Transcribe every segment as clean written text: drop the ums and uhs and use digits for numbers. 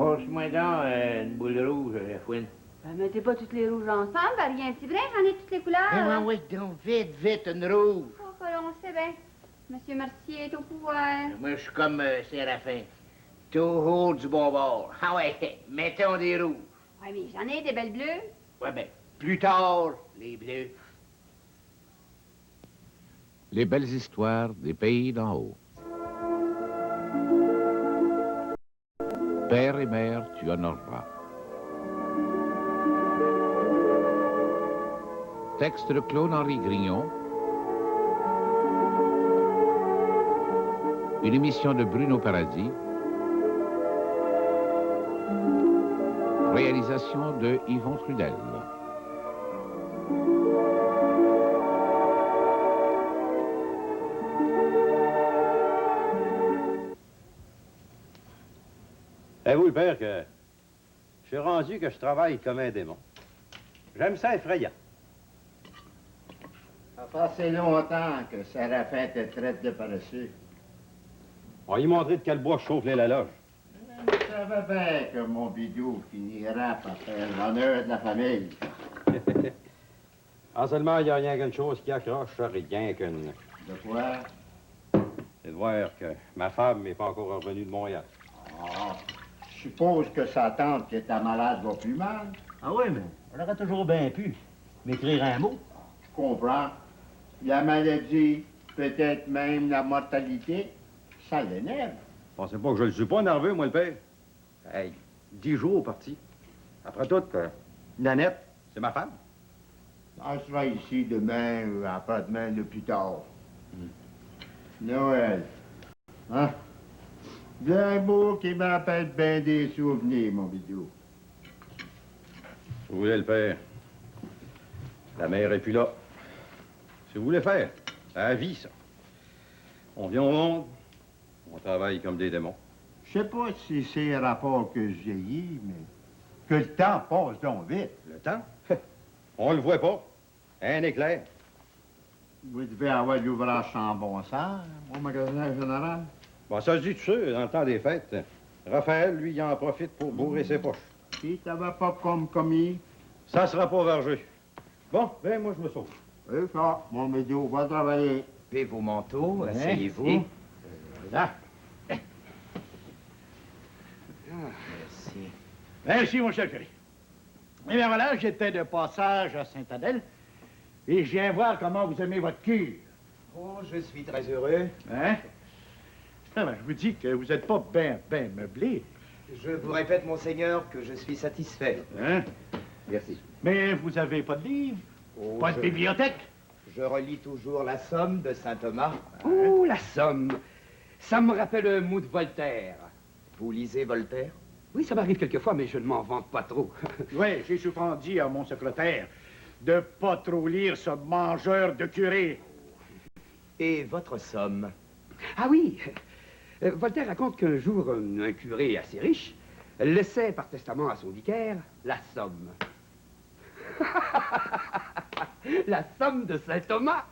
Passe-moi donc une boule rouge, la fouine. Ben, mettez pas toutes les rouges ensemble, rien petit brin, j'en ai toutes les couleurs. Eh, oui, donc, vite, vite, une rouge. Oh, on sait bien. Monsieur Mercier est au pouvoir. Moi, je suis comme Séraphin. Toujours du bon bord. Ah ouais, mettons des rouges. Oui, mais j'en ai des belles bleues. Ouais, ben, plus tard, les bleus. Les belles histoires des pays d'en haut. Père et mère, tu honoreras. Texte de Claude-Henri Grignon. Une émission de Bruno Paradis. Réalisation de Yvon Trudel. Savez-vous, le père, que je suis rendu que je travaille comme un démon. J'aime ça effrayant. Ça fait assez longtemps que Séraphin te traite de paresseux. On va y montrer de quel bois chauffer la loge. Je savais bien que mon bidou finira par faire l'honneur de la famille. En seulement, il n'y a rien qu'une chose qui accroche, rien qu'une... De quoi? C'est de voir que ma femme n'est pas encore revenue de Montréal. Ah, je suppose que sa tante qui est malade va plus mal. Ah oui, mais elle aurait toujours bien pu m'écrire un mot. Je comprends. La maladie, peut-être même la mortalité, ça l'énerve. Pensez pas que je le suis pas nerveux, moi, le père. Hey, 10 jours parti. Après tout, Nanette, c'est ma femme. Elle sera ici demain ou après-demain le plus tard. Noël. Hein? Bien beau qui m'appelle bien des souvenirs, mon bidou. Vous voulez le père. La mère est plus là. Si vous voulez faire, c'est la vie, ça. On vient au monde, on travaille comme des démons. Je sais pas si c'est un rapport que je vieillis, mais que le temps passe donc vite. Le temps? On le voit pas. Un éclair. Vous devez avoir l'ouvrage sans bon sens, au magasin général. Bon, ça se dit tout sûr, dans le temps des fêtes. Raphaël, lui, il en profite pour bourrer ses poches. Si t'avais pas comme commis, Ça sera pas vergé. Bon, ben moi, je me sauve. c'est ça, mon bidou, va travailler. Levez vos manteaux, Hein? asseyez-vous. Là. Merci. Merci, mon cher curé. Eh bien voilà, j'étais de passage à Saint-Adèle et je viens voir comment vous aimez votre cure. Oh, je suis très heureux. Hein? Ah ben, je vous dis que vous n'êtes pas bien meublé. Je vous répète, monseigneur, que je suis satisfait. Hein? Merci. Mais vous n'avez pas de livre, Oh, pas de bibliothèque. Je relis toujours la Somme de saint Thomas. Oh, la Somme. Ça me rappelle un mot de Voltaire. Vous lisez Voltaire? Oui, ça m'arrive quelquefois, mais je ne m'en vante pas trop. Oui, j'ai souvent dit à mon secrétaire de pas trop lire ce mangeur de curé. Et votre Somme? Ah oui, Voltaire raconte qu'un jour, un curé assez riche laissait par testament à son vicaire la Somme. La Somme de saint Thomas.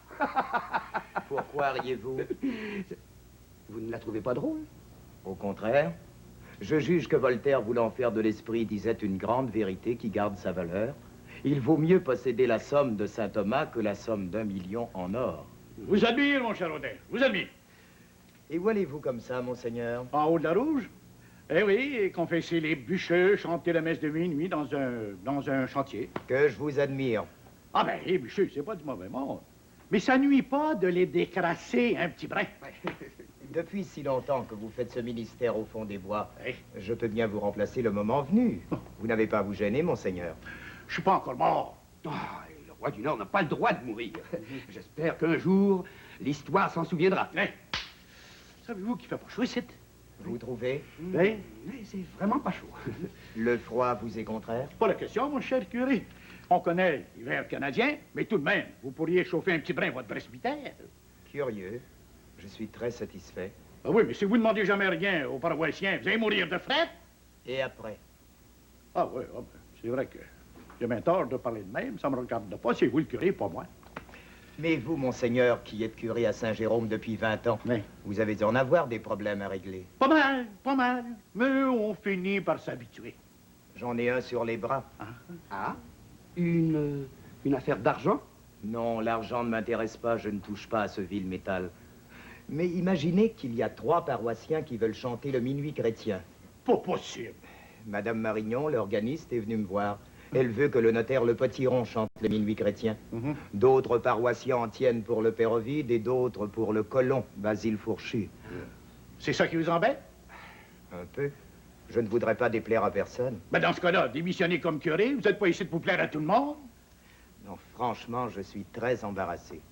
Pourquoi riez-vous? Vous ne la trouvez pas drôle? Au contraire, je juge que Voltaire, voulant faire de l'esprit, disait une grande vérité qui garde sa valeur. Il vaut mieux posséder la Somme de saint Thomas que la somme d'1 million en or. Vous admire, mon cher Audet, vous admire. Et où allez-vous comme ça, monseigneur? En haut de la Rouge? Eh oui, et confesser les bûcheux, chanter la messe de minuit dans un chantier. Que je vous admire. Ah ben, les bûcheux, c'est pas du mauvais monde. Mais ça nuit pas de les décrasser un petit brin. Depuis si longtemps que vous faites ce ministère au fond des bois, Oui. je peux bien vous remplacer le moment venu. Vous n'avez pas à vous gêner, monseigneur. Je suis pas encore mort. Ah, et le roi du Nord n'a pas le droit de mourir. J'espère qu'un jour, l'histoire s'en souviendra. Hein? Savez-vous qu'il fait pas chaud ici? Vous trouvez? Hein? Mais c'est vraiment pas chaud. Le froid vous est contraire? Pas la question, mon cher curé. On connaît l'hiver canadien, mais tout de même, vous pourriez chauffer un petit brin votre presbytère. Curieux. Je suis très satisfait. Ah oui, mais si vous ne demandez jamais rien aux paroissiens, vous allez mourir de fret. Et après? Ah oui, c'est vrai que j'ai bien tort de parler de même. Ça me regarde pas. C'est vous le curé, pas moi. Mais vous, monseigneur, qui êtes curé à Saint-Jérôme depuis 20 ans, Oui. vous avez dû en avoir des problèmes à régler. Pas mal. Mais on finit par s'habituer. J'en ai un sur les bras. Ah, une affaire d'argent? Non, l'argent ne m'intéresse pas, je ne touche pas à ce vil métal. Mais imaginez qu'il y a 3 paroissiens qui veulent chanter le minuit chrétien. Pas possible. Madame Marignon, l'organiste, est venue me voir. Elle veut que le notaire Le Potiron chante le minuit chrétien. D'autres paroissiens en tiennent pour le Père Ovide et d'autres pour le colon, Basile Fourchu. C'est ça qui vous embête? Un peu. Je ne voudrais pas déplaire à personne. Ben dans ce cas-là, démissionnez comme curé, vous n'êtes pas ici pour plaire à tout le monde. Non, franchement, je suis très embarrassé.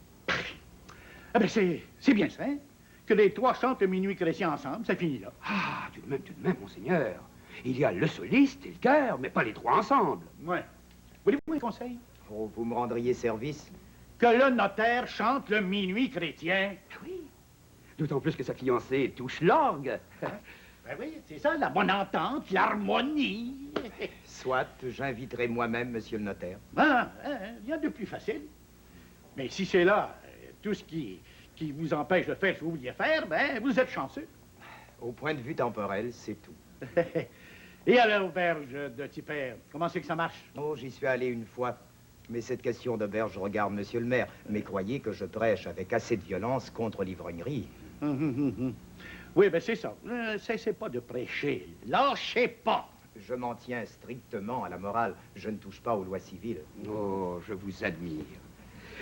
Ah ben c'est bien ça, hein? Que les 3 chantent le minuit chrétien ensemble, ça finit là. Ah, tout de même, monseigneur. Il y a le soliste et le chœur, mais pas les 3 ensemble. Ouais. Voulez-vous un conseil? Oh, vous me rendriez service? Que le notaire chante le minuit chrétien. Oui. D'autant plus que sa fiancée touche l'orgue. Ben oui, c'est ça, la bonne entente, l'harmonie. Soit, j'inviterai moi-même monsieur le notaire. Ben, il y a de plus facile. Mais si c'est là, tout ce qui vous empêche de faire ce que vous vouliez faire, ben, vous êtes chanceux. Au point de vue temporel, c'est tout. Et à l'auberge de Tipper, comment c'est que ça marche? Oh, j'y suis allé une fois. Mais cette question d'auberge regarde monsieur le maire. Mais croyez que je prêche avec assez de violence contre l'ivrognerie. Oui, ben c'est ça. Cessez pas de prêcher. Lâchez pas. Je m'en tiens strictement à la morale. Je ne touche pas aux lois civiles. Oh, je vous admire.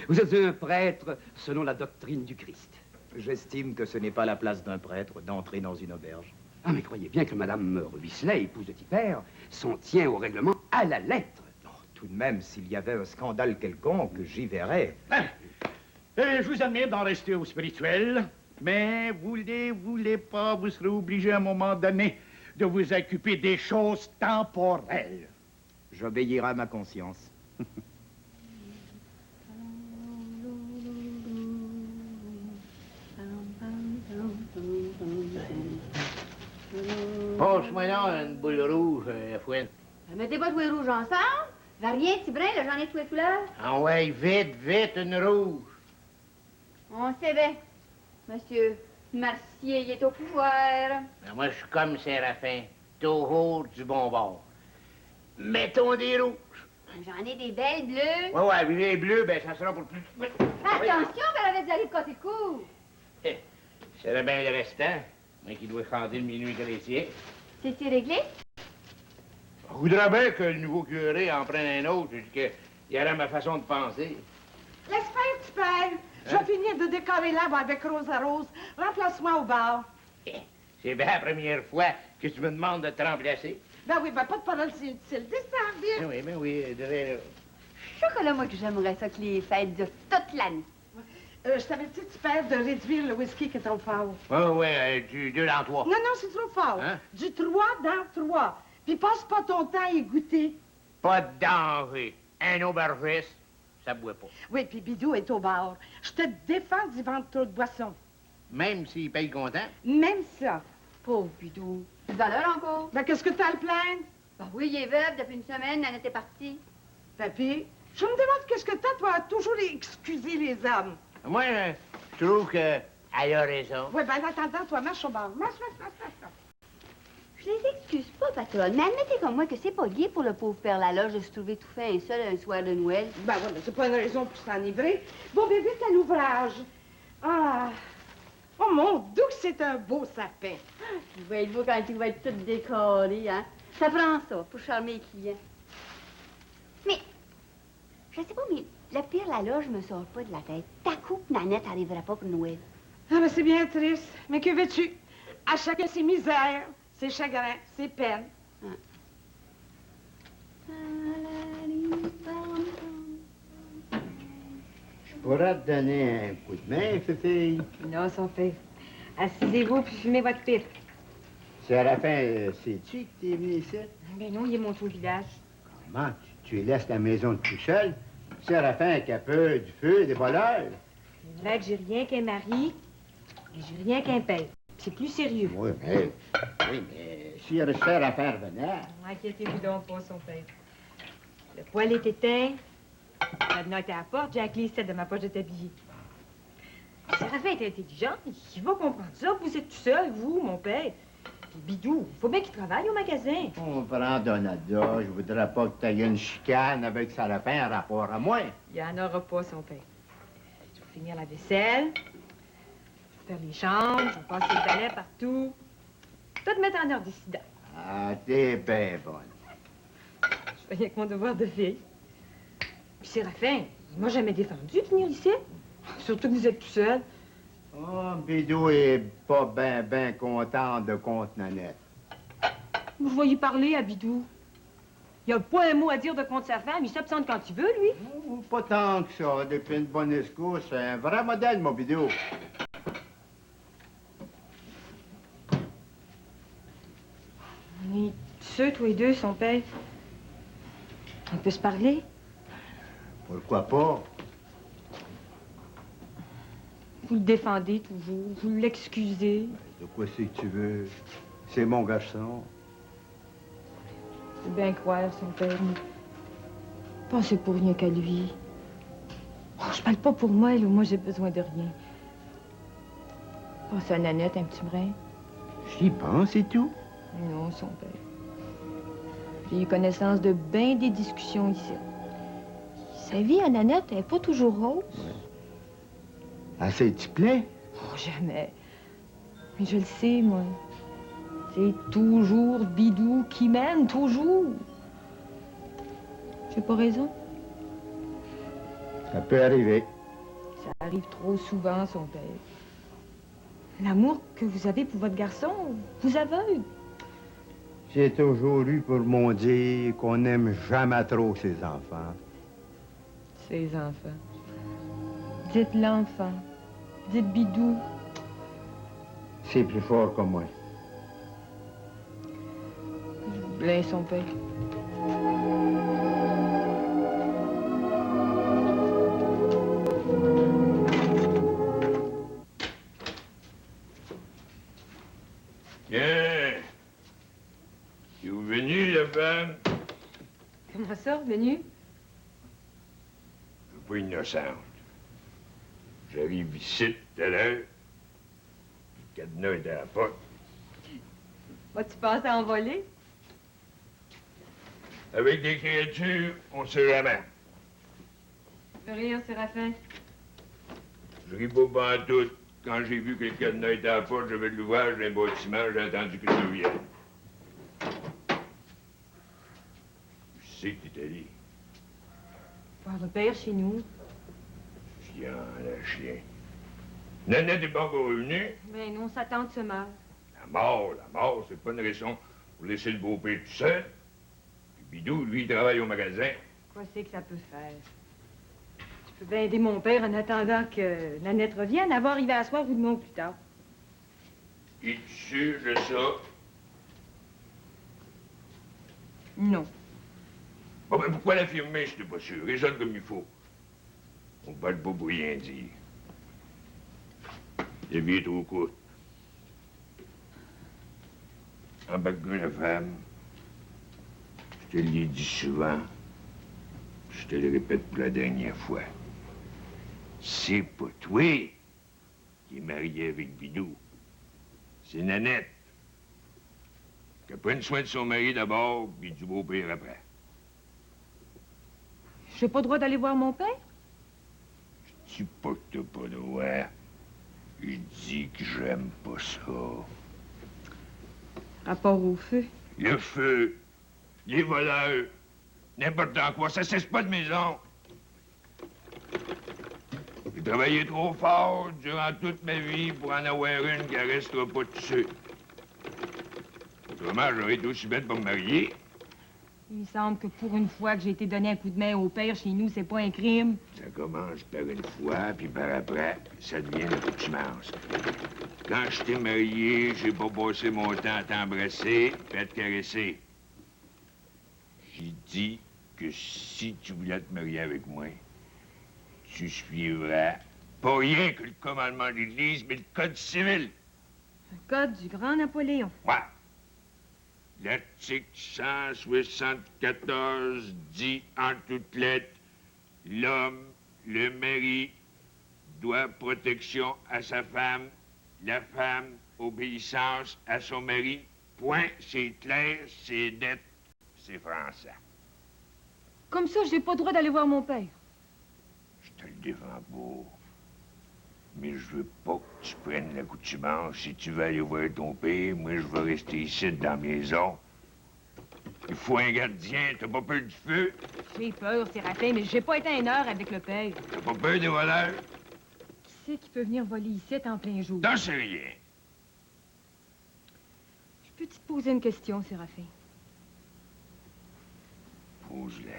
Vous êtes un prêtre selon la doctrine du Christ. J'estime que ce n'est pas la place d'un prêtre d'entrer dans une auberge. Ah, mais croyez bien que Madame Ruisselet, épouse de Tipper, s'en tient au règlement à la lettre. Oh, tout de même, s'il y avait un scandale quelconque, j'y verrais. Je vous admire d'en rester au spirituel, mais voulez pas, vous serez obligé à un moment donné de vous occuper des choses temporelles. J'obéirai à ma conscience. Passe-moi là une boule rouge, Fouine. Mettez pas tous les rouges ensemble. Va rien, petit brin, là, j'en ai tous les couleurs. Ah ouais, vite, une rouge. On sait bien. Monsieur Mercier, il est au pouvoir. Ben, moi, je suis comme Séraphin, toujours du bon bord. Mettons des rouges. J'en ai des belles bleues. Ouais, puis les bleus, ben, ça sera pour plus... Attention, elle avait d'aller côté court. C'est bien le restant. Moi qui dois chanter le minuit chrétien. C'est-tu réglé? Je voudrais bien que le nouveau curé en prenne un autre, qu'il y aurait ma façon de penser. Laisse faire, petit père. Je vais finir de décorer l'arbre avec rose à rose. Remplace-moi au bar. C'est bien la première fois que tu me demandes de te remplacer. Ben oui, ben pas de parole si utile. Descends, vite. Ben oui, de Chocolat, moi, que j'aimerais ça que les fêtes durent toute l'année. Je t'avais dit, petit père, de réduire le whisky qui est trop fort. Du 2 dans 3. Non, c'est trop fort. Hein? Du 3 dans 3. Puis passe pas ton temps à y goûter. Pas de danger. Un aubergiste, ça boit pas. Oui, puis Bidou est au bar. Je te défends d'y vendre trop de boissons. Même s'il paye content. Même ça. Pauvre Bidou. Tu vas l'heure encore? Ben, qu'est-ce que t'as à le plaindre? Ben oui, il est veuve depuis une semaine, elle était partie. Papy, je me demande qu'est-ce que t'as, toi, à toujours excuser les hommes. Moi, je trouve qu'elle a raison. Oui, ben, en attendant, toi, marche au bar. Marche. Je les excuse pas, patronne, mais admettez comme moi que c'est pas lié pour le pauvre père Laloge de se trouver tout fait un seul un soir de Noël. Ben voilà, c'est pas une raison pour s'enivrer. Bon, bébé, t'as l'ouvrage. Ah! Oh mon Dieu, que c'est un beau sapin. Il va être beau quand il va être tout décoré, hein. Ça prend ça pour charmer les clients. Mais, je sais pas, mais le père Laloge me sort pas de la tête. Ta coupe, Nanette, arrivera pas pour Noël. Ah, ben c'est bien triste. Mais que veux-tu? À chacun ses misères, ses chagrins, ses peines. Je pourrais te donner un coup de main, Fifi. Non, son père. Assisez-vous puis fumez votre pipe. Séraphin, sais-tu que t'es venu ici? Ben non, il est monté au village. Comment? Tu laisses la maison tout seul? Séraphin qui a peur du feu, des voleurs. C'est vrai que j'ai rien qu'un mari et j'ai rien qu'un père. C'est plus sérieux. Oui, mais s'il y a Séraphin revenait... Inquiétez-vous donc pas, son père. Le poêle est éteint. La note est à la porte, j'ai la clé de ma poche de tablier. Séraphin est intelligent. Il va comprendre ça. Vous êtes tout seul, vous, mon père. Puis Bidou, il faut bien qu'il travaille au magasin. On prend Donada. Je voudrais pas que tu aies une chicane avec Séraphin en rapport à moi. Il n'y en aura pas, son père. Je vais finir la vaisselle. Je vais faire les chambres. Je vais passer le balai partout. Tout mettre en ordre ici. Ah, t'es bien bonne. Je fais rien que mon devoir de fille. Puis Séraphin, il m'a jamais défendu de venir ici. Surtout que vous êtes tout seul. Oh, Bidou est pas ben content de contre Nanette. Vous voyez parler à Bidou. Il a pas un mot à dire de contre sa femme. Il s'absente quand il veut, lui. Oh, pas tant que ça. Depuis une bonne escousse, c'est un vrai modèle, mon Bidou. On est ceux, tous les deux, son père. On peut se parler? Pourquoi pas? Vous le défendez toujours, vous l'excusez. De quoi c'est que tu veux? C'est mon garçon. Je veux bien croire, son père, mais pensez pour rien qu'à lui. Oh, je parle pas pour moi, là. Moi, j'ai besoin de rien. Pensez à Nanette un petit brin. J'y pense et tout. Non, son père. J'ai eu connaissance de bien des discussions ici. Sa vie à Nanette, elle n'est pas toujours rose. Ouais. Assez tu plais? Oh, jamais. Mais je le sais, moi. C'est toujours Bidou qui m'aime, toujours. J'ai pas raison. Ça peut arriver. Ça arrive trop souvent, son père. L'amour que vous avez pour votre garçon vous aveugle. J'ai toujours eu pour mon dire qu'on n'aime jamais trop ses enfants. Ses enfants. Dites l'enfant. Dites Bidou. C'est plus fort que moi. Je vous plains, son père. Tiens! Es vous venu, la femme? Comment ça, revenu? Je suis pas innocente. J'arrive ici tout à l'heure. Le cadenas était à la porte. Vas-tu penser à envoler? Avec des créatures, on sait jamais. Fais rire, Séraphin. Je ris pas pantoute. Quand j'ai vu que le cadenas était à la porte, j'avais de l'ouvrage d'un bâtiment, j'ai attendu que je revienne. Je sais que t'es allé. Voir le père chez nous. Chien, la chien. Nanette est pas encore revenue. Mais non, sa tante se meurt. La mort, c'est pas une raison pour laisser le beau-père tout seul. Puis Bidou, lui, il travaille au magasin. Quoi c'est que ça peut faire? Tu peux bien aider mon père en attendant que Nanette revienne. Elle va arriver à soir ou demain ou plus tard. Es-tu sûr de ça? Non. Bon, ben pourquoi l'affirmer si t'es pas sûr? Raisonne comme il faut. On parle pas pour rien dire. La vie est trop courte. En bas de la femme, je te l'ai dit souvent, je te le répète pour la dernière fois. C'est pas toi qui est marié avec Bidou. C'est Nanette. Qu'elle prenne soin de son mari d'abord, puis du beau-père après. J'ai pas le droit d'aller voir mon père? Je dis pas que t'as pas le droit. Je dis que j'aime pas ça. Rapport au feu. Le feu, les voleurs, n'importe quoi, ça cesse pas de maison. J'ai travaillé trop fort durant toute ma vie pour en avoir une qui restera pas dessus. Autrement, j'aurais été aussi bête pour me marier. Il me semble que pour une fois que j'ai été donné un coup de main au père chez nous, c'est pas un crime. Ça commence par une fois, puis par après, ça devient l'accoutumance. Quand je t'ai marié, j'ai pas passé mon temps à t'embrasser et à te caresser. J'ai dit que si tu voulais te marier avec moi, tu suivrais pas rien que le commandement de l'Église, mais le Code civil. Le code du grand Napoléon. Ouais. L'article 174 dit en toutes lettres, l'homme, le mari, doit protection à sa femme, la femme, obéissance à son mari. Point, c'est clair, c'est net, c'est français. Comme ça, j'ai pas le droit d'aller voir mon père. Je te le défends pas. Mais je veux pas que tu prennes l'accoutumance. Si tu veux aller voir ton père, moi, je vais rester ici dans la maison. Il faut un gardien. T'as pas peur du feu? J'ai peur, Séraphin, mais j'ai pas été une heure avec le père. T'as pas peur des voleurs? Qui c'est qui peut venir voler ici en plein jour? T'en sais rien. Je peux te poser une question, Séraphin? Pose-la.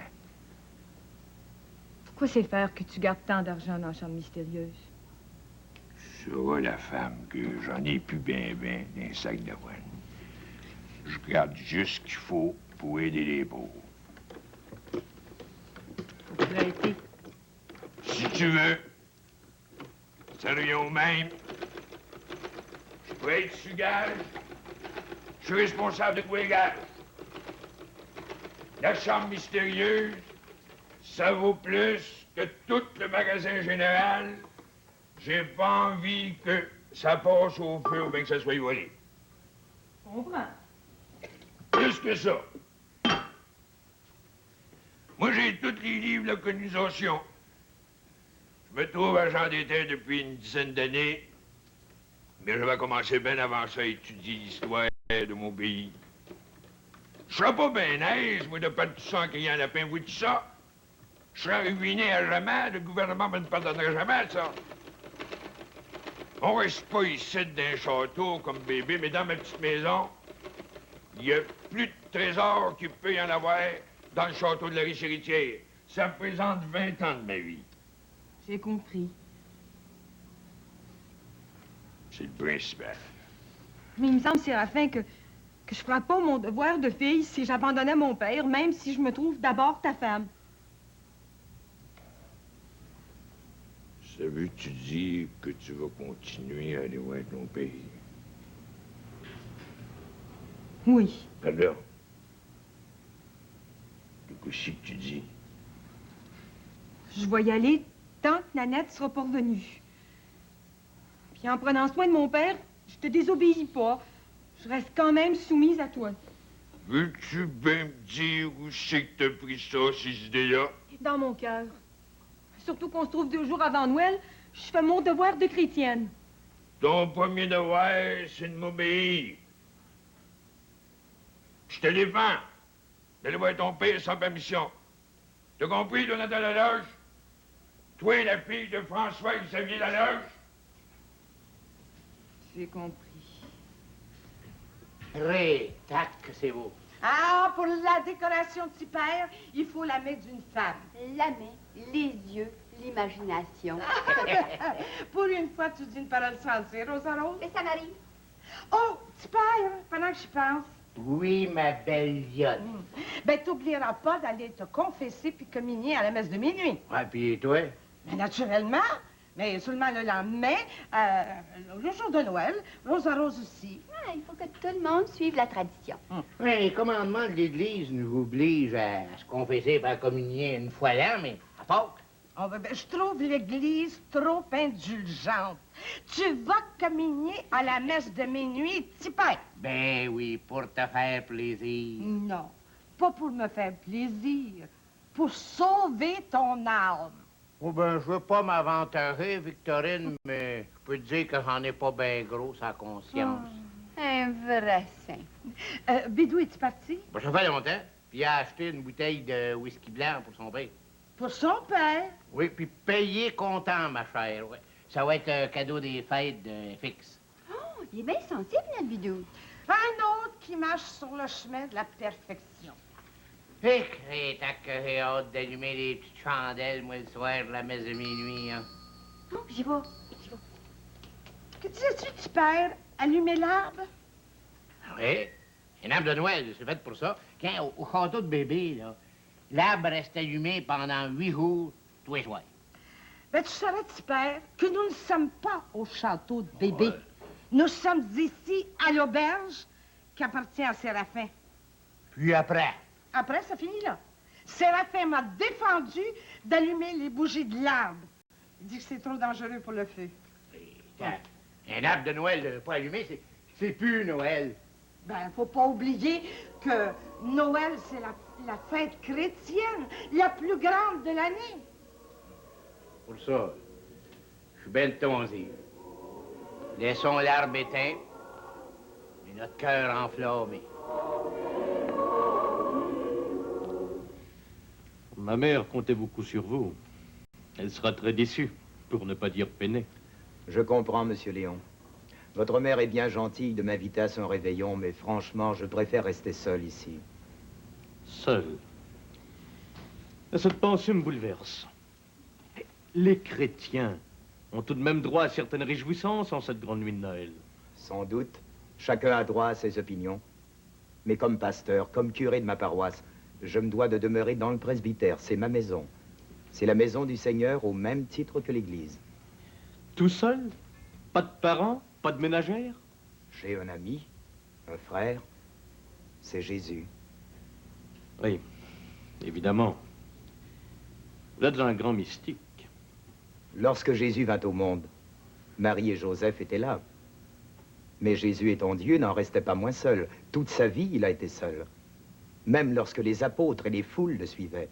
Pourquoi c'est faire que tu gardes tant d'argent dans la chambre mystérieuse? Tu sauras, la femme, que j'en ai plus ben dans un sac d'avoine. Je garde juste ce qu'il faut pour aider les pauvres. Faut que tu l'aies été. Si tu veux, ça revient au même. Je peux être sur gage. Je suis responsable de tous les gages. La chambre mystérieuse, ça vaut plus que tout le magasin général. J'ai pas envie que ça passe au feu ou bien que ça soit volé. Je comprends. Plus que ça. Moi, j'ai tous les livres de la colonisation. Je me trouve agent d'État depuis une dizaine d'années, mais je vais commencer bien avant ça à étudier l'histoire de mon pays. Je serai pas bien aise, moi, de perdre tout ça en criant lapin. Vous dites ça? Je serai ruiné à jamais. Le gouvernement me ne pardonnerait jamais, ça. On reste pas ici d'un château comme bébé, mais dans ma petite maison, il y a plus de trésors qu'il peut y en avoir dans le château de la riche héritière. Ça représente 20 ans de ma vie. J'ai compris. C'est le principal. Mais il me semble, Séraphin, que je ferais pas mon devoir de fille si j'abandonnais mon père, même si je me trouve d'abord ta femme. Ça veut-tu dire que tu vas continuer à aller voir ton père? Oui. Alors, qu'est-ce que tu dis? Je vais y aller tant que Nanette sera pas revenue. Puis en prenant soin de mon père, je te désobéis pas. Je reste quand même soumise à toi. Veux-tu bien me dire où c'est que t'as pris ça, ces idées-là? Dans mon cœur. Surtout qu'on se trouve 2 jours avant Noël, je fais mon devoir de chrétienne. Ton premier devoir, c'est de m'obéir. Je te défends d'aller voir ton père sans permission. T'as compris, Jonathan Laloge? Toi, la fille de François Xavier Laloge? J'ai compris. Tac, c'est beau. Ah, pour la décoration de petit père, il faut la main d'une femme. La main, les yeux, l'imagination. Pour une fois, tu dis une parole sensée, Rosa Rose. Mais ça m'arrive. Oh, petit père, pendant que je pense. Oui, ma belle Lionne. Ben, t'oublieras pas d'aller te confesser puis communier à la messe de minuit. Ouais, puis toi? Mais naturellement, mais seulement le lendemain, le jour de Noël, Rosa Rose aussi. Ah, il faut que tout le monde suive la tradition. Oui, les commandements de l'Église nous obligent à se confesser par communier une fois l'an, mais à Pâques. Oh, ben, je trouve l'Église trop indulgente. Tu vas communier à la messe de minuit, petit père. Ben oui, pour te faire plaisir. Non, pas pour me faire plaisir, pour sauver ton âme. Oh ben, je veux pas m'aventurer, Victorine, mais je peux te dire que j'en ai pas bien gros sa conscience. Un vrai saint. Bidou, es-tu parti? Ben, ça fait longtemps. Puis il a acheté une bouteille de whisky blanc pour son père. Pour son père? Oui, puis payé content, ma chère, ouais. Ça va être un cadeau des fêtes de fixe. Oh, il est bien sensible, notre bidou. Un autre qui marche sur le chemin de la perfection. Hé, crétac, que j'ai hâte d'allumer les petites chandelles, moi, le soir, de la messe de minuit, hein. Oh, j'y vais. Que disais-tu, petit père? Allumer l'arbre? Oui, un arbre de Noël, c'est fait pour ça. Quand, au château de bébé, là, l'arbre reste allumé pendant 8 jours, tous les soirs. Ben, tu saurais, petit père, que nous ne sommes pas au château de bébé. Ouais. Nous sommes ici, à l'auberge, qui appartient à Séraphin. Puis après? Après, ça finit là. Séraphin m'a défendu d'allumer les bougies de l'arbre. Il dit que c'est trop dangereux pour le feu. Un arbre de Noël pas allumé, c'est plus Noël. Ben, faut pas oublier que Noël, c'est la fête chrétienne, la plus grande de l'année. Pour ça, je suis ben de ton dire. Laissons l'arbre éteint et notre cœur enflammé. Ma mère comptait beaucoup sur vous. Elle sera très déçue, pour ne pas dire peinée. Je comprends, monsieur Léon. Votre mère est bien gentille de m'inviter à son réveillon, mais franchement, je préfère rester seul ici. Seul. Cette pensée me bouleverse. Les chrétiens ont tout de même droit à certaines réjouissances en cette grande nuit de Noël. Sans doute. Chacun a droit à ses opinions. Mais comme pasteur, comme curé de ma paroisse, je me dois de demeurer dans le presbytère. C'est ma maison. C'est la maison du Seigneur au même titre que l'Église. Tout seul? Pas de parents? Pas de ménagère? J'ai un ami, un frère. C'est Jésus. Oui, évidemment. Vous êtes un grand mystique. Lorsque Jésus vint au monde, Marie et Joseph étaient là. Mais Jésus étant Dieu n'en restait pas moins seul. Toute sa vie, il a été seul. Même lorsque les apôtres et les foules le suivaient,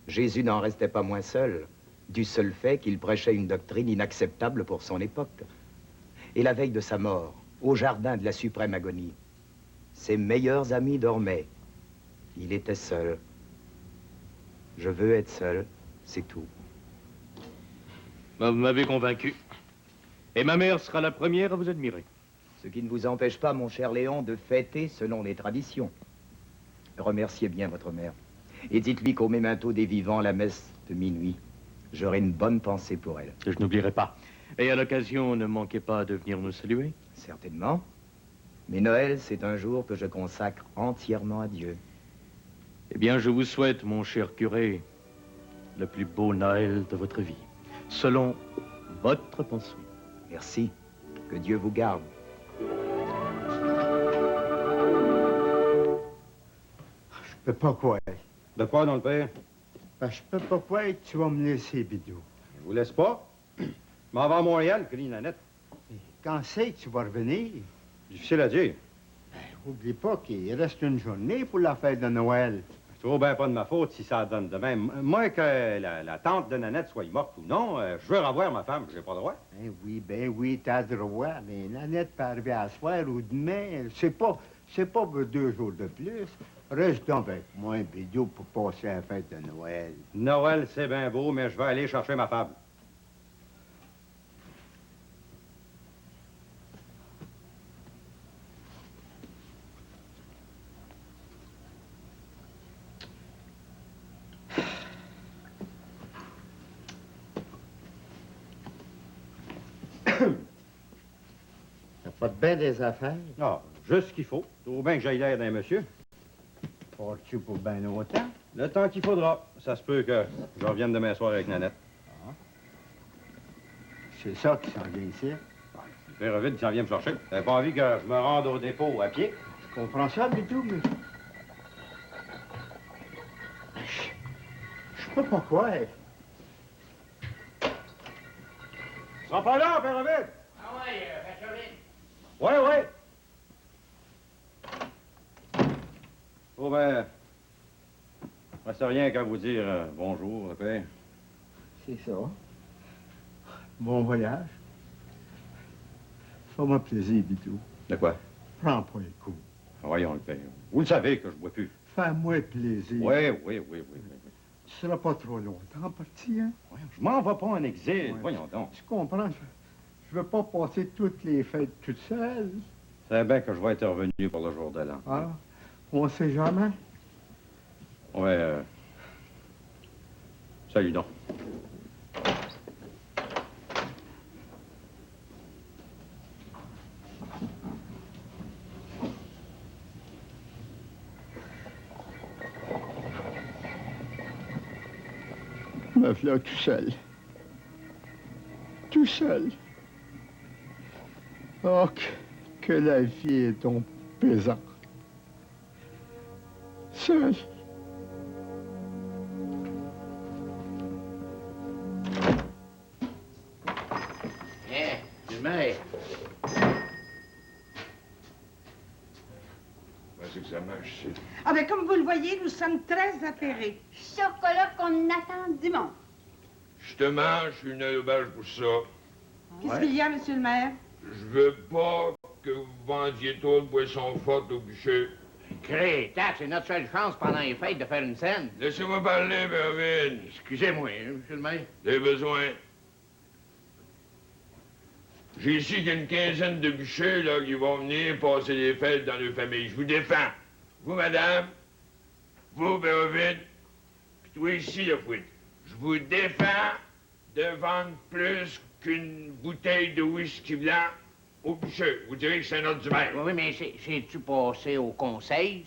Jésus n'en restait pas moins seul, du seul fait qu'il prêchait une doctrine inacceptable pour son époque. Et la veille de sa mort, au jardin de la suprême agonie, ses meilleurs amis dormaient. Il était seul. Je veux être seul, c'est tout. Ben, vous m'avez convaincu. Et ma mère sera la première à vous admirer. Ce qui ne vous empêche pas, mon cher Léon, de fêter selon les traditions. Remerciez bien votre mère. Et dites-lui qu'au mémento des vivants, la messe de minuit, j'aurai une bonne pensée pour elle. Je n'oublierai pas. Et à l'occasion, ne manquez pas de venir nous saluer. Certainement. Mais Noël, c'est un jour que je consacre entièrement à Dieu. Eh bien, je vous souhaite, mon cher curé, le plus beau Noël de votre vie, selon votre pensée. Merci. Que Dieu vous garde. Je peux pas croire. De quoi, dans le père? Ben, je peux pas croire que tu vas me laisser, Bidou. Je vous laisse pas. Je m'en vais à Montréal, crie Nanette. Quand c'est que tu vas revenir? Difficile à dire. Ben, oublie pas qu'il reste une journée pour la fête de Noël. C'est trop bien pas de ma faute si ça donne de même. Moi, que la tante de Nanette soit morte ou non, je veux revoir ma femme, j'ai pas le droit. Ben oui, t'as le droit. Mais Nanette peut arriver à soir ou demain. C'est pas pour 2 jours de plus. Reste donc avec moi, Bidou, pour passer la fête de Noël. Noël, c'est bien beau, mais je vais aller chercher ma femme. T'as pas de bien des affaires? Non, juste ce qu'il faut. Trop bien que j'aille l'air d'un monsieur. Pars-tu pour bien longtemps? Le temps qu'il faudra. Ça se peut que je revienne demain soir avec Nanette. C'est ça qui s'en vient ici. Faire vite, il s'en vient me chercher. T'avais pas envie que je me rende au dépôt à pied? Je comprends ça, Bidou, mais... Je peux pas croire. Tu seras pas là, Père Ovid? Ah ouais, Facholine. Ouais, ouais. Oh, ben... Il reste rien qu'à vous dire bonjour, Père. C'est ça. Bon voyage. Fais-moi plaisir, Bidou. De quoi? Prends pas les coups. Voyons, le Père. Vous le savez que je bois plus. Fais-moi plaisir. Oui. Tu seras pas trop longtemps parti, hein? Ouais, je m'en vais pas en exil. Ouais. Voyons donc. Tu comprends? Je veux pas passer toutes les fêtes toute seule. C'est bien que je vais être revenu pour le jour de l'an. Ah, on sait jamais. Ouais, salut donc. Me voilà tout seul. Tout seul. Oh, que la vie est donc pesante. Seul. Merci. Ah ben, comme vous le voyez, nous sommes très affairés. Chocolat qu'on attend du monde. Justement, je suis venu à l'auberge pour ça. Qu'est-ce qu'il y a, monsieur le maire? Je veux pas que vous vendiez trop de boissons fortes au bûcher. Crétac, c'est notre seule chance pendant les fêtes de faire une scène. Laissez-moi parler, Mervyn. Excusez-moi, hein, monsieur le maire. Vous avez besoin. J'ai ici qu'il y a une quinzaine de bûchers, là, qui vont venir passer les fêtes dans leur famille. Je vous défends. Vous, madame, vous, Mervyn, puis toi ici, le fouet. Je vous défends de vendre plus qu'une bouteille de whisky blanc au bûcher. Vous direz que c'est un ordre du maire. Oui, mais c'est-tu passé au conseil?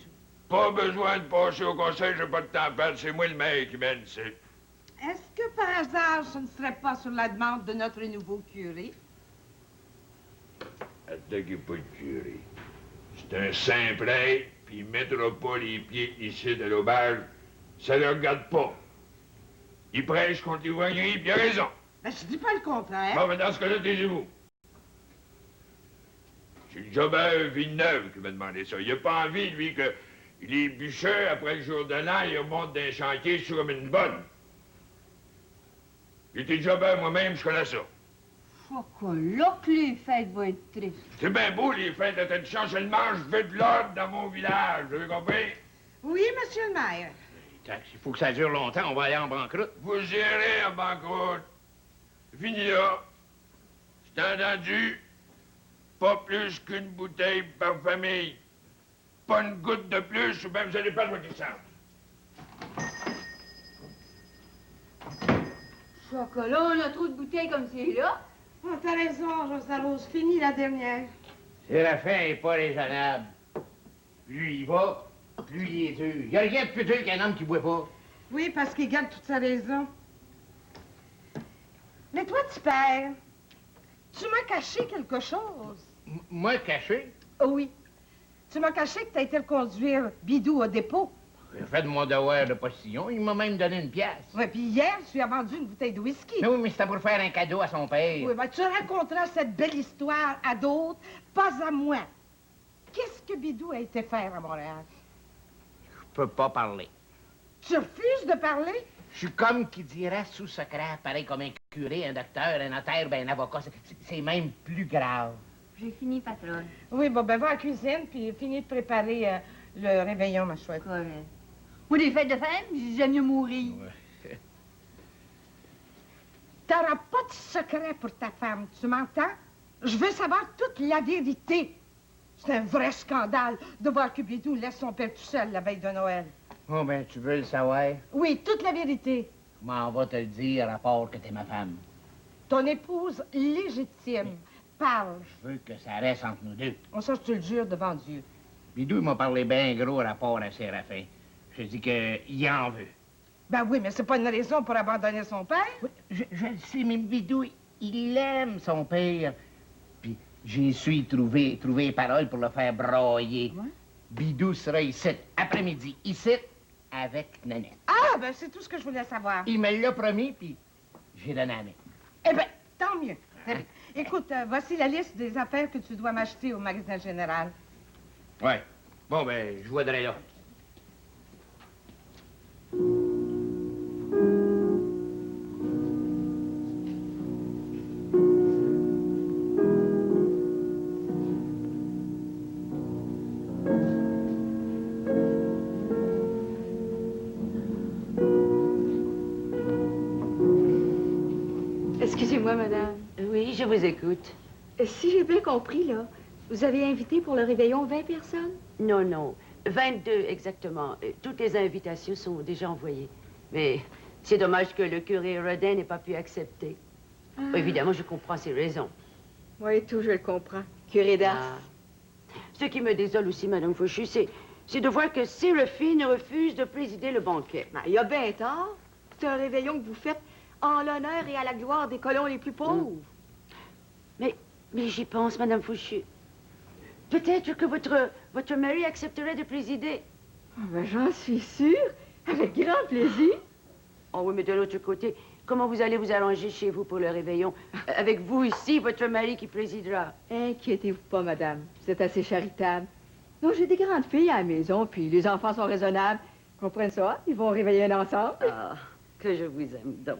Pas besoin de passer au conseil, j'ai pas de temps à perdre. C'est moi le maire qui mène, c'est. Est-ce que par hasard, ce ne serait pas sur la demande de notre nouveau curé? Attaquez pas le curé. C'est un saint prêtre, puis il mettra pas les pieds ici de l'auberge. Ça le regarde pas. Il prêche contre l'ivoirierie, puis il a raison. Ben, je dis pas le contraire. Bon, mais dans ce cas-là, taisez-vous. C'est le jobber Villeneuve qui m'a demandé ça. Il a pas envie, lui, que les bûchers, après le jour de l'an, ils remontent d'un chantier sur comme une bonne. J'étais jobber moi-même, je connais ça. Chocolat que les fêtes vont être tristes. C'est bien beau, les fêtes de tradition, seulement je veux de l'ordre dans mon village, vous avez compris? Oui, monsieur le maire. Il faut que ça dure longtemps, on va aller en banqueroute. Vous irez en banqueroute. Fini là. C'est entendu. Pas plus qu'une bouteille par famille. Pas une goutte de plus, ou bien vous allez pas de votre licence. Chocolat, on a trop de bouteilles comme c'est là. Oh, t'as raison, Rosa-Rose. Fini la dernière. Séraphin est pas raisonnable. Plus il va, plus il est dur. Il y a rien de plus dur qu'un homme qui boit pas. Oui, parce qu'il garde toute sa raison. Mais toi, tu perds. Tu m'as caché quelque chose. Moi, caché? Oh oui. Tu m'as caché que t'as été le conduire Bidou au dépôt. J'ai fait de mon devoir de postillon. Il m'a même donné une pièce. Oui, puis hier, tu lui as vendu une bouteille de whisky. Mais oui, mais c'était pour faire un cadeau à son père. Oui, ben tu raconteras cette belle histoire à d'autres, pas à moi. Qu'est-ce que Bidou a été faire à Montréal? Je peux pas parler. Tu refuses de parler? Je suis comme qui dirait sous secret, pareil comme un curé, un docteur, un notaire, ben un avocat. C'est même plus grave. J'ai fini, patronne. Oui, bon, ben va à la cuisine, puis finis de préparer le réveillon, ma chouette. Correct. Moi, les fêtes de fête, j'aime mieux mourir. Ouais. T'auras pas de secret pour ta femme, tu m'entends? Je veux savoir toute la vérité. C'est un vrai scandale de voir que Bidou laisse son père tout seul la veille de Noël. Oh, ben, tu veux le savoir? Oui, toute la vérité. M'en va te le dire à part que t'es ma femme. Ton épouse légitime. Parle. Je veux que ça reste entre nous deux. On ça, je te le jure devant Dieu. Bidou, il m'a parlé bien gros rapport à Séraphin. Je dis qu'il en veut. Ben oui, mais c'est pas une raison pour abandonner son père. Oui, je le sais, mais Bidou, il aime son père. Puis j'ai su trouver les paroles pour le faire brailler. Ouais. Bidou sera ici, après-midi, ici, avec Nanette. Ah, ben c'est tout ce que je voulais savoir. Il me l'a promis, puis j'ai donné la main. Eh bien, tant mieux. Écoute, voici la liste des affaires que tu dois m'acheter au magasin général. Ouais. Bon, ben, je voudrais là. Excusez-moi, madame. Oui, je vous écoute. Si j'ai bien compris, là, vous avez invité pour le réveillon 20 personnes? Non, non. 22 exactement. Toutes les invitations sont déjà envoyées. Mais c'est dommage que le curé Rodin n'ait pas pu accepter. Ah. Évidemment, je comprends ses raisons. Oui, tout, je le comprends. Curé d'Ars. Ah. Ce qui me désole aussi, Madame Fauchu, c'est de voir que Séraphine refuse de présider le banquet. Ben, il y a bien tard. C'est un réveillon que vous faites en l'honneur et à la gloire des colons les plus pauvres. Mais j'y pense, Madame Fauchu. Peut-être que votre mari accepterait de présider. Ah, ben, j'en suis sûre. Avec grand plaisir. Oh oui, mais de l'autre côté, comment vous allez vous arranger chez vous pour le réveillon? Avec vous ici, votre mari qui présidera. Inquiétez-vous pas, madame. Vous êtes assez charitable. Non, j'ai des grandes filles à la maison, puis les enfants sont raisonnables. Ils comprennent ça, ils vont réveiller ensemble. Ah, que je vous aime donc.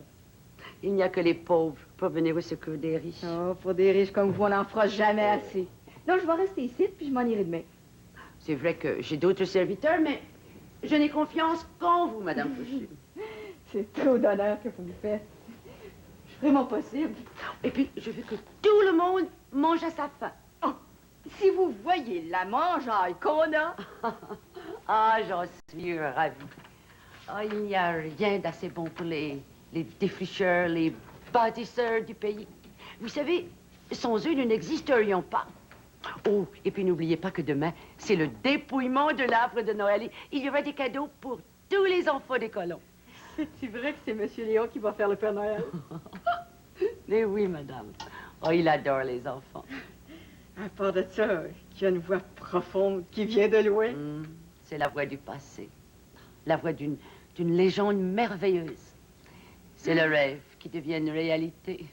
Il n'y a que les pauvres pour venir au secours des riches. Oh, pour des riches comme vous, on n'en fera jamais assez. Non, je vais rester ici, puis je m'en irai demain. C'est vrai que j'ai d'autres serviteurs, mais je n'ai confiance qu'en vous, Madame Fauchu. C'est trop d'honneur que vous me faites. Je ferai mon possible. Et puis, je veux que tout le monde mange à sa faim. Oh, si vous voyez la mangeaille qu'on a... Ah, j'en suis ravie. Ah, il n'y a rien d'assez bon pour les défricheurs, les bâtisseurs du pays. Vous savez, sans eux, nous n'existerions pas. Oh, et puis n'oubliez pas que demain, c'est le dépouillement de l'arbre de Noël. Il y aura des cadeaux pour tous les enfants des colons. C'est vrai que c'est M. Léon qui va faire le Père Noël? Mais oui, madame. Oh, il adore les enfants. À part de ça, qui a une voix profonde qui vient de loin. C'est la voix du passé. La voix d'une légende merveilleuse. C'est le rêve qui devient une réalité.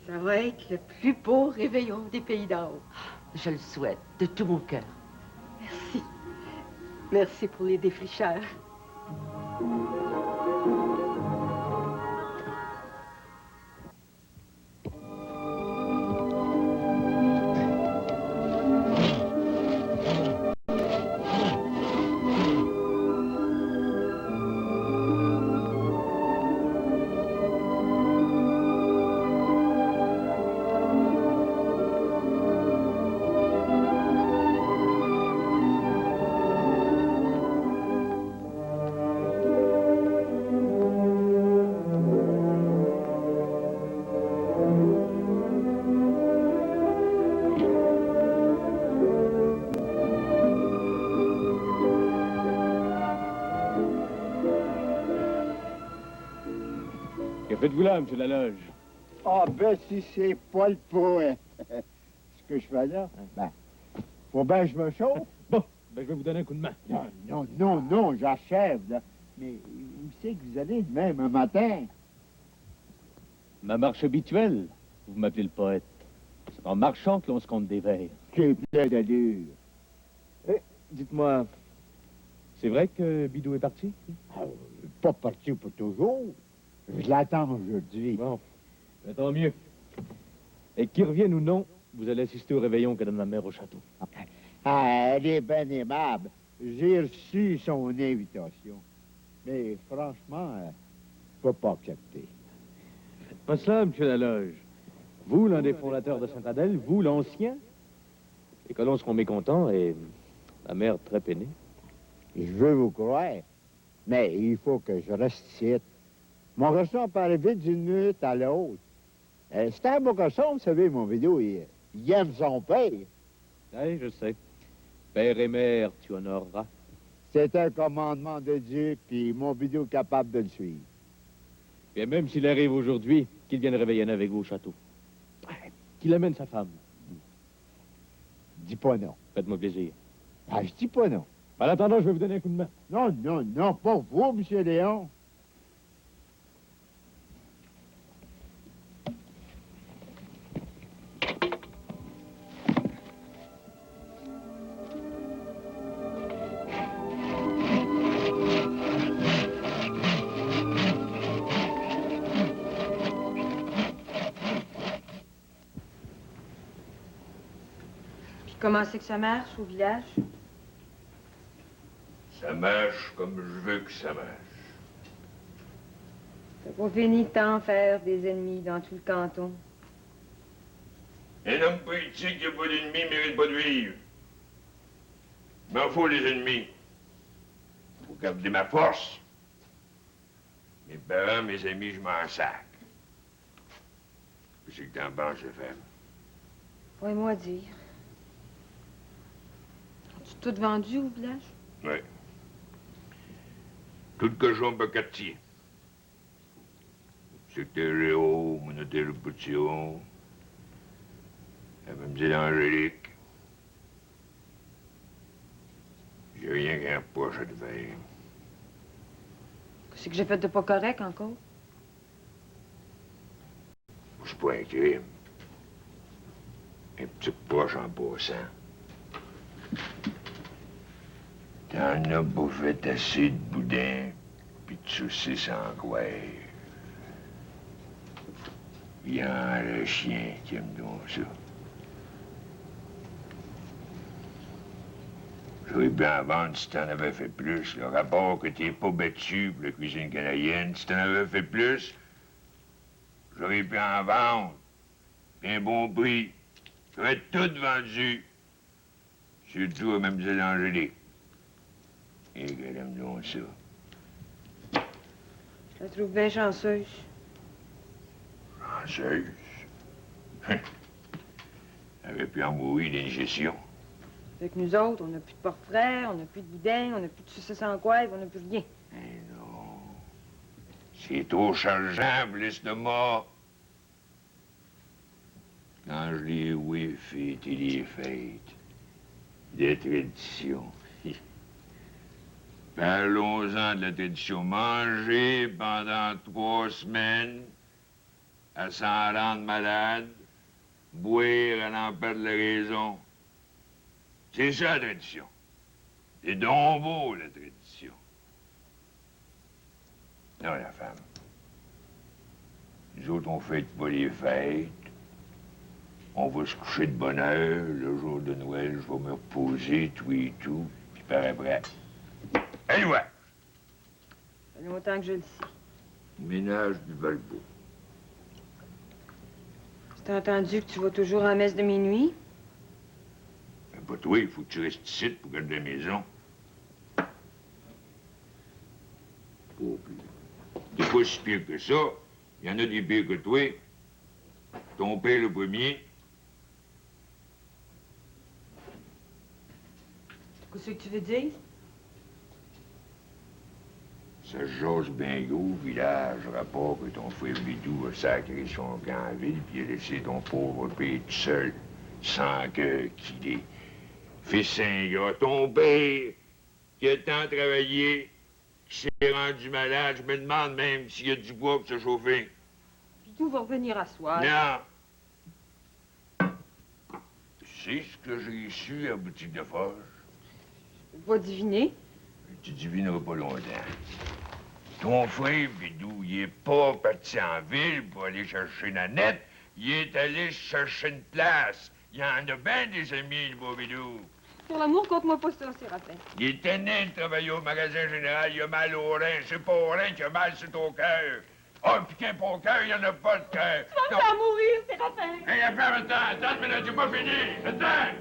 Ça va être le plus beau réveillon des pays d'en haut. Je le souhaite de tout mon cœur. Merci. Merci pour les défricheurs. Que faites-vous là, monsieur Laloge? Ah, ben, si c'est pas le poète. Ce que je fais là, ben, faut bien que je me chauffe. Bon, ben, je vais vous donner un coup de main. Non, j'achève, là. Mais où c'est que vous allez de même un matin? Ma marche habituelle. Vous m'appelez le poète. C'est en marchant que l'on se compte des vers. J'ai plein d'allure. Dites-moi, c'est vrai que Bidou est parti? Pas parti pour toujours. Je l'attends aujourd'hui. Bon, ben, tant mieux. Et qu'il revienne ou non, vous allez assister au réveillon que donne ma mère au château. Ah, elle est bien aimable. J'ai reçu son invitation. Mais franchement, je peux pas accepter. Pas cela, monsieur Laloge. Vous, l'un des fondateurs de Saint-Adèle, vous, l'ancien, les colons seront mécontents et ma mère très peinée. Je veux vous croire, mais il faut que je reste ici. Mon garçon peut arriver d'une minute à l'autre. C'est un beau garçon, vous savez, mon vidéo, il aime son père. Oui, je sais. Père et mère, tu honoreras. C'est un commandement de Dieu, puis mon vidéo est capable de le suivre. Et même s'il arrive aujourd'hui, qu'il vienne réveiller avec vous au château. Qu'il amène sa femme. Dis pas non. Faites-moi plaisir. Ah, je dis pas non. En attendant, je vais vous donner un coup de main. Non, pas vous, monsieur Léon. Comment c'est que ça marche au village? Ça marche comme je veux que ça marche. T'as pas fini de t'en faire des ennemis dans tout le canton. Un homme politique qui n'a pas d'ennemis mérite pas de vivre. Il m'en faut les ennemis. Faut garder ma force. Mes parents, mes amis, je m'en sac. Qu'est-ce que t'en penses, femme? Fais-moi dire. As-tu tout vendu au village? Oui. Tout le cochon bacatier. Secteur Léo, Monotel le Poutillon, la Mademoiselle Angélique. J'ai rien qu'un poche de verre. Qu'est-ce que j'ai fait de pas correct encore? C'est pas un crime. Un petit poche en passant. T'en as bouffé assez de boudin, puis de saucisses en coire. Bien le chien qui aime donc ça. J'aurais bien en vendre si t'en avais fait plus. Le rapport que t'es pas battu pour la cuisine canadienne, si t'en avais fait plus, j'aurais pu en vendre. Puis un bon prix. J'aurais tout vendu. Surtout à Mlle Angélique. Et qu'elle aime donc ça. Je la trouve bien chanceuse. Chanceuse? Elle aurait pu en mourir d'indigestion. Avec nous autres, on n'a plus de portrait, on n'a plus de boudin, on n'a plus de saucisses en coève, on n'a plus rien. Mais non. C'est trop chargeant, l'estomac. Quand je les oui fêter les fêtes, des traditions. Parlons-en de la tradition. Manger pendant 3 semaines, à s'en rendre malade, boire à n'en perdre la raison. C'est ça, la tradition. C'est donc beau, la tradition. Non, la femme. Nous autres, on fête pas les fêtes. On va se coucher de bonne heure. Le jour de Noël, je vais me reposer, tout et tout. Puis par après... Hey, ouais! Ça fait longtemps que je le sais. Ménage du Valbo. T'as entendu que tu vas toujours à la messe de minuit? Ben, pas toi, il faut que tu restes ici pour garder la maison. Oh, t'es pas si pire que ça. Il y en a des pires que toi. Ton père le premier. Qu'est-ce que tu veux dire? Ça se jase bien gros au village, rapport que ton frère Bidou a sacré son camp en ville, puis a laissé ton pauvre père tout seul, sans cœur qu'il est. Fils ingrat, ton père, qui a tant travaillé, qui s'est rendu malade, je me demande même s'il y a du bois pour se chauffer. Bidou va revenir à soi. Non. C'est ce que j'ai su à la boutique de forge. Va deviner. Tu devineras pas longtemps. Ton frère, Bidou, il est pas parti en ville pour aller chercher Nanette. Il est allé chercher une place. Il y en a bien des amis, le beau Bidou. Pour l'amour, compte-moi pas ça, Séraphin. Il était né de travailler au magasin général. Il a mal au rein. C'est pas au rein qu'il a mal, c'est au cœur. Ah, puis qu'un pas au cœur, il y en a pas de cœur. Tu vas me faire mourir, Séraphin. Hé, attends une minute, j'ai pas fini. Attends!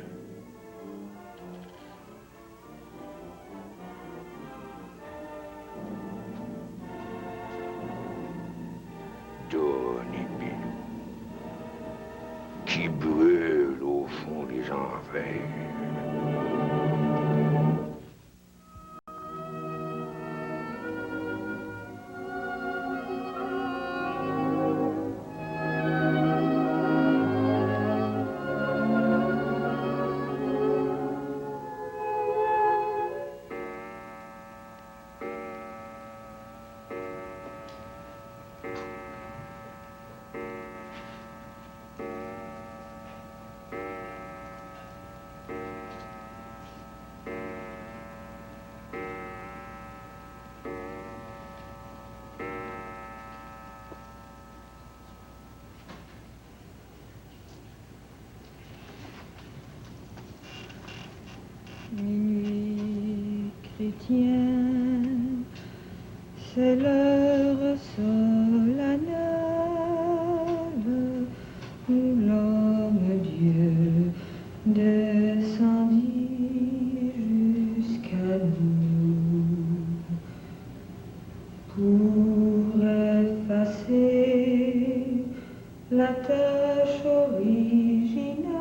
Tony Bidou, qui brûle au fond des enfers. Minuit chrétien, c'est l'heure solennelle où l'homme Dieu descendit jusqu'à nous pour effacer la tâche originale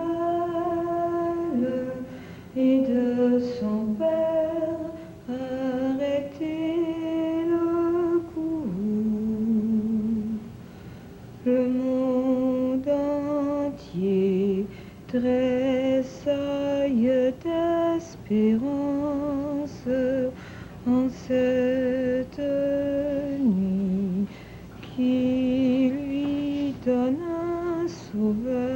et de son père arrêter le coup. Le monde entier tressaille d'espérance en cette nuit qui lui donne un sauveur.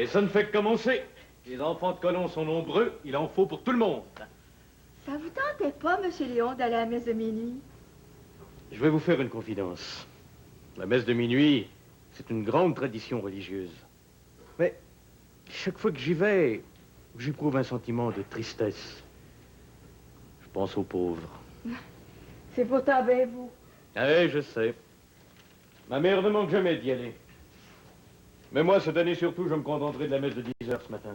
Et ça ne fait que commencer. Les enfants de colons sont nombreux, il en faut pour tout le monde. Ça vous tentait pas, Monsieur Léon, d'aller à la messe de minuit? Je vais vous faire une confidence. La messe de minuit, c'est une grande tradition religieuse. Mais chaque fois que j'y vais, j'éprouve un sentiment de tristesse. Je pense aux pauvres. C'est pourtant bien vous. Ah oui, je sais. Ma mère ne manque jamais d'y aller. Mais moi, cette année surtout, je me contenterai de la messe de 10 heures ce matin.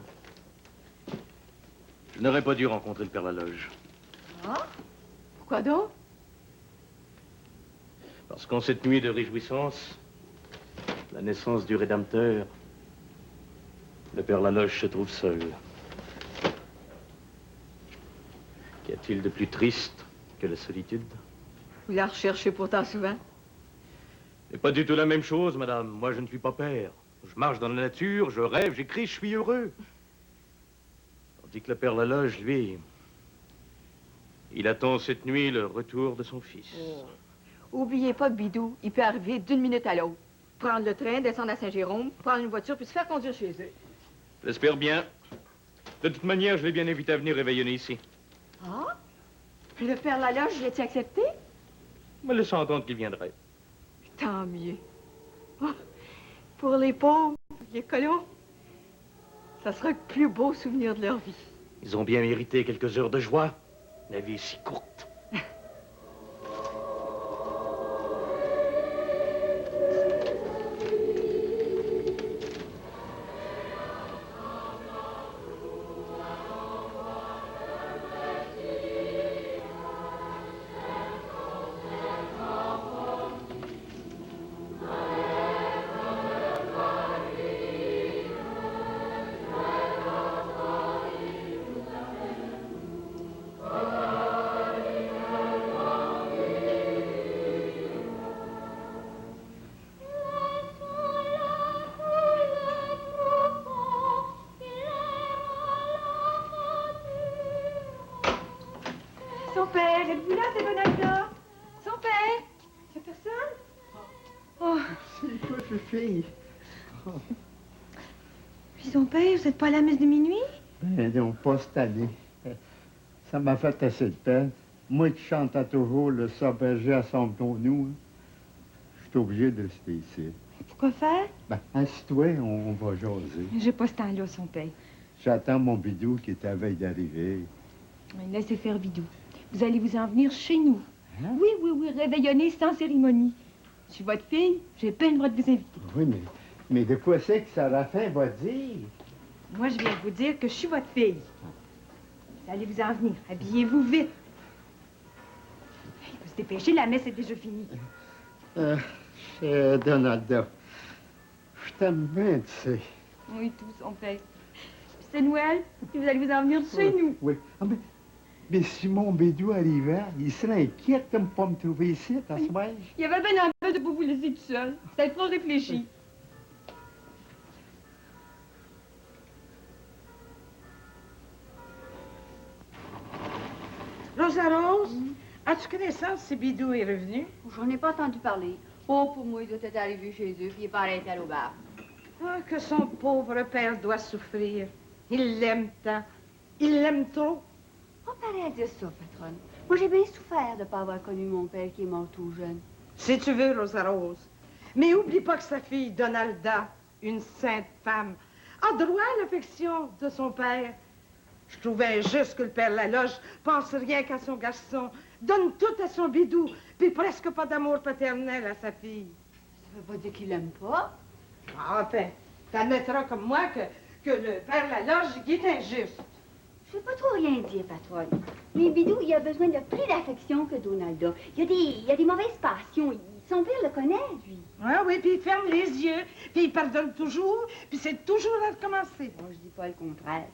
Je n'aurais pas dû rencontrer le Père Laloge. Ah? Pourquoi donc? Parce qu'en cette nuit de réjouissance, la naissance du Rédempteur, le Père Laloge se trouve seul. Qu'y a-t-il de plus triste que la solitude? Vous la recherchez pourtant souvent. C'est pas du tout la même chose, madame. Moi, je ne suis pas père. Je marche dans la nature, je rêve, j'écris, je suis heureux. Tandis que le Père Laloge, lui, il attend cette nuit le retour de son fils. Oh. Oubliez pas que Bidou, il peut arriver d'une minute à l'autre. Prendre le train, descendre à Saint-Jérôme, prendre une voiture, puis se faire conduire chez eux. J'espère bien. De toute manière, je l'ai bien invité à venir réveillonner ici. Ah? Le Père Laloge, l'as-tu accepté? Me laissant entendre qu'il viendrait. Tant mieux. Oh, pour les pauvres, les colons, ça sera le plus beau souvenir de leur vie. Ils ont bien mérité quelques heures de joie. La vie est si courte. Son père, êtes-vous là, c'est Bonalda? Son père? C'est personne? Oh. C'est quoi, fille? Oh. Puis son père, vous n'êtes pas à la messe de minuit? Ben non, pas cette année. Ça m'a fait assez de peine. Moi qui chantais toujours le sauvager à son nous, je suis obligé de rester ici. Pourquoi faire? Ben, assis-toi, on va jaser. J'ai pas ce temps-là, son père. J'attends mon bidou qui est à veille d'arriver. Laissez faire Bidou. Vous allez vous en venir chez nous. Hein? Oui, réveillonner sans cérémonie. Je suis votre fille, j'ai peine le droit de vous inviter. Oui, mais de quoi c'est que Séraphin va dire? Moi, je viens de vous dire que je suis votre fille. Vous allez vous en venir. Habillez-vous vite. Il faut se dépêcher, la messe est déjà finie. Cher Donalda, je t'aime bien, tu sais. Oui, tout, son père. C'est Noël, et vous allez vous en venir chez nous. Oui. Ah, mais si mon bidou arrivait, il serait inquiet de ne pas me trouver ici, ta soirée. Il y avait bien un peu de vous laisser tout seul. C'était trop réfléchi. Rosa Rose, as-tu connaissance si Bidou est revenu? J'en ai pas entendu parler. Oh, pour moi, il doit être arrivé chez eux, puis il est pas arrêté à l'auberge. Ah, que son pauvre père doit souffrir. Il l'aime tant. Il l'aime trop. On paraît à dire ça, patronne. Moi, j'ai bien souffert de ne pas avoir connu mon père qui est mort tout jeune. Si tu veux, Rosa Rose. Mais oublie pas que sa fille, Donalda, une sainte femme, a droit à l'affection de son père. Je trouvais injuste que le père Laloge pense rien qu'à son garçon, donne tout à son bidou, puis presque pas d'amour paternel à sa fille. Ça veut pas dire qu'il l'aime pas. Ah, enfin, t'admettras comme moi que le père Laloge il est injuste. Je ne veux pas trop rien dire, patronne. Mais Bidou, il a besoin de plus d'affection que Donalda. Il y a des mauvaises passions. Son père le connaît, lui. Ah oui, puis il ferme les yeux, puis il pardonne toujours, puis c'est toujours à recommencer. Bon, je dis pas le contraire.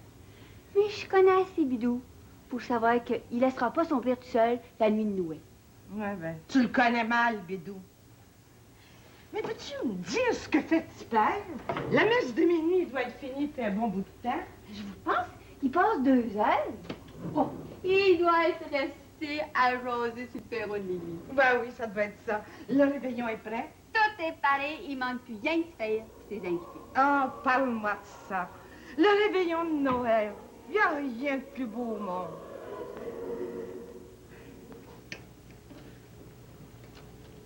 Mais je connais assez Bidou pour savoir qu'il laissera pas son père tout seul la nuit de Noël. Ouais, ben, tu le connais mal, Bidou. Mais peux-tu me dire ce que fait petit père? La messe de minuit doit être finie depuis un bon bout de temps. Je vous pense, il passe 2 heures. Oh, il doit être resté à jaser sur le perron de l'église. Ben oui, ça doit être ça. Le réveillon est prêt. Tout séparés, il manque plus rien que faire ses invités. Ah, parle-moi de ça. Le réveillon de Noël. Il n'y a rien de plus beau au monde.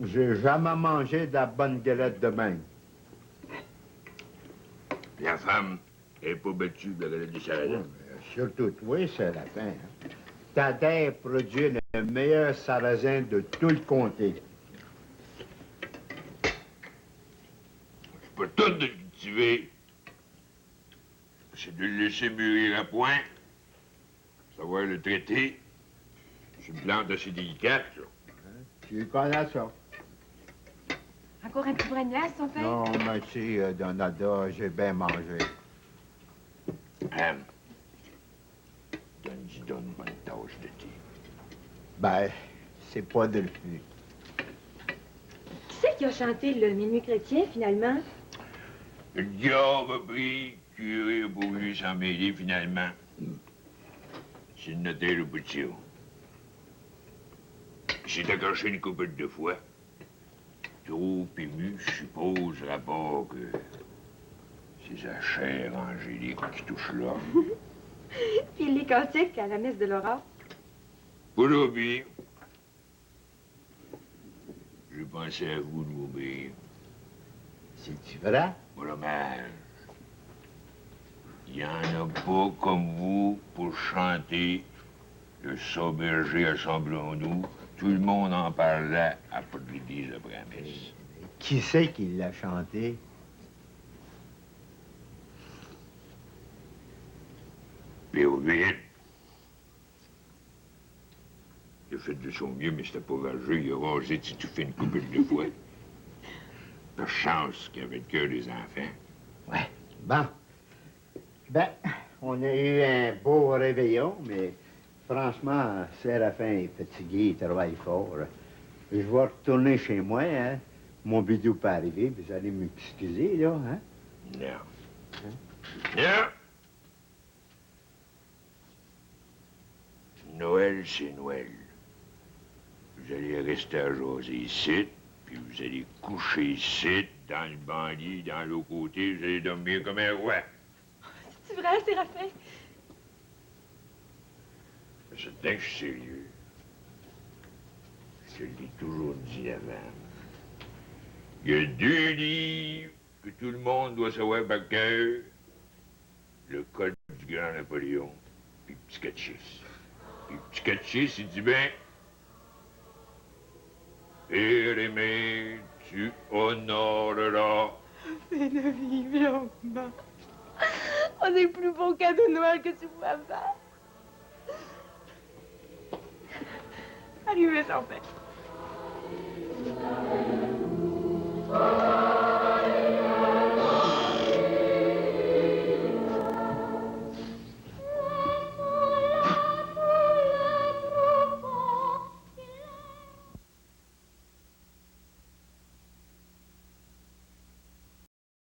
J'ai jamais mangé de la bonne galette de même. La femme est pas battue de la galette du sarrasin. Surtout toi, c'est la fin. Hein? Ta terre produit le meilleur sarrasin de tout le comté. C'est pas tout de le cultiver. C'est de le laisser mûrir à point, savoir le traiter. C'est une plante assez délicate, ça. Tu connais ça? Encore un petit brin de glace, son père? Non, merci, Donada, j'ai bien mangé. Donne-y donc une bonne tasse de thé. Ben, c'est pas de le plus. Qui c'est qui a chanté le Minuit chrétien, finalement? Le diable a pris, le curé a pas voulu s'en mêler, finalement. C'est le notaire au bout de ça. Il s'est accroché une couple de fois. Trop ému, je suppose, rapport que c'est sa chair angélique qui touche là. Puis les cantiques à la messe de Laura. Pas l'oublier. J'ai pensé à vous de m'obéir. C'est-tu vrai? Voilà, mais il y en a pas comme vous pour chanter le Sauberger assemblons-nous. Tout le monde en parlait à pas de l'église après la messe. Qui c'est qui l'a chanté? Péroville. Il a fait de son mieux, mais c'était pas rageux. Il a rasé tout fait une couple de fois. Par chance qu'il avait le cœur des enfants. Ouais. Bon. Ben, on a eu un beau réveillon, mais franchement, Séraphin est fatigué, il travaille fort. Je vais retourner chez moi, hein. Mon bidou peut arriver, vous allez m'excuser, là, hein? Non. Hein? Non! Noël, c'est Noël. Vous allez rester à jaser ici, puis vous allez coucher ici, dans le bandit, dans l'autre côté, vous allez dormir comme un roi. C'est vrai, Séraphin? C'est certain que je suis sérieux. Je l'ai toujours dit avant. Il y a 2 livres que tout le monde doit savoir par cœur. Le Code du Grand Napoléon, puis Petit Catéchisme. Puis Petit Catéchisme, il dit bien... Père aimé, tu honoreras. C'est de vivre longuement. On est plus beau cadeau de Noël que tu pouvais faire. Allez, son père.